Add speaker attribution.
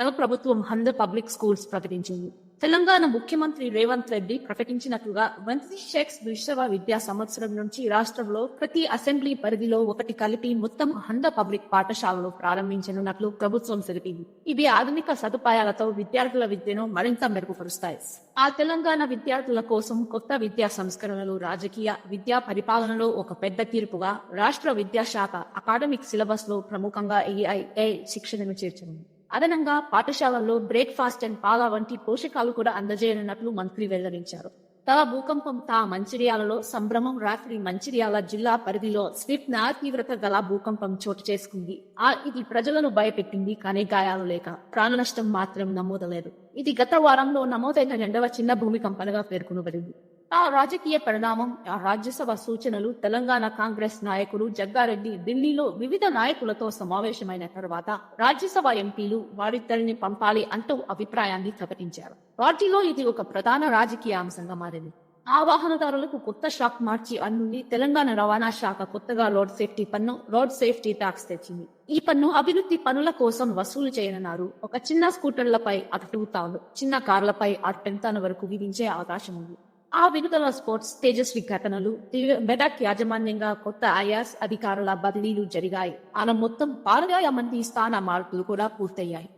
Speaker 1: తన ప్రభుత్వం 100 public schools ప్రకటించింది. తెలంగాణ ముఖ్యమంత్రి రేవంత్ రెడ్డి ప్రకటించినట్లుగా మంత్రి షేక్స్ విద్యా సంవత్సరం నుంచి రాష్ట్రంలో ప్రతి అసెంబ్లీ పరిధిలో ఒకటి కలిపి మొత్తం 100 పబ్లిక్ పాఠశాలలు ప్రారంభించనున్నట్లు ప్రభుత్వం తెలిపింది. ఇవి ఆధునిక సదుపాయాలతో విద్యార్థుల విద్యను మరింత మెరుగుపరుస్తాయి. ఆ తెలంగాణ విద్యార్థుల కోసం కొత్త విద్యా సంస్కరణలు రాజకీయ విద్యా పరిపాలనలో ఒక పెద్ద తీర్పుగా రాష్ట్ర విద్యాశాఖ అకాడమిక్ సిలబస్ లో ప్రముఖంగా ఏఐఏ శిక్షణను చేర్చింది. అదనంగా పాఠశాలల్లో బ్రేక్ఫాస్ట్ అండ్ పాల వంటి పోషకాలు కూడా అందజేయనున్నట్లు మంత్రి వెల్లడించారు. భూకంపం మంచిర్యాలలో సంభ్రమం. రాత్రి మంచిర్యాల జిల్లా పరిధిలో స్విఫ్ట్ తీవ్రత గల భూకంపం చోటు చేసుకుంది. ఇది ప్రజలను భయపెట్టింది, కానీ గాయాలు లేక ప్రాణ నష్టం మాత్రం నమోదలేదు. ఇది గత వారంలో నమోదైన 2వ చిన్న భూమికంపనగా పేర్కొనబడింది. రాజకీయ పరిణామం. రాజ్యసభ సూచనలు. తెలంగాణ కాంగ్రెస్ నాయకుడు జగ్గారెడ్డి ఢిల్లీలో వివిధ నాయకులతో సమావేశమైన తర్వాత రాజ్యసభ ఎంపీలు వారిద్దరిని పంపాలి అంటూ అభిప్రాయాన్ని ప్రకటించారు. పార్టీలో ఇది ఒక ప్రధాన రాజకీయ అంశంగా మారింది. వాహనదారులకు కొత్త షాక్ మార్చి అనుండి తెలంగాణ రవాణా శాఖ కొత్తగా రోడ్ సేఫ్టీ ట్యాక్స్ తెచ్చింది. ఈ పన్ను అభివృద్ధి పనుల కోసం వసూలు చేయనున్నారు. ఒక చిన్న స్కూటర్లపై అటు 2,000, చిన్న కార్లపై అటు 10,000 వరకు విధించే అవకాశం ఉంది. విడుదల స్పోర్ట్స్ తేజస్వి ఘటనలు. మెదక్ యాజమాన్యంగా కొత్త ఐఆర్ఎస్ అధికారుల బదిలీలు జరిగాయి. మొత్తం 10,000 మంది స్థాన మార్పులు కూడా పూర్తయ్యాయి.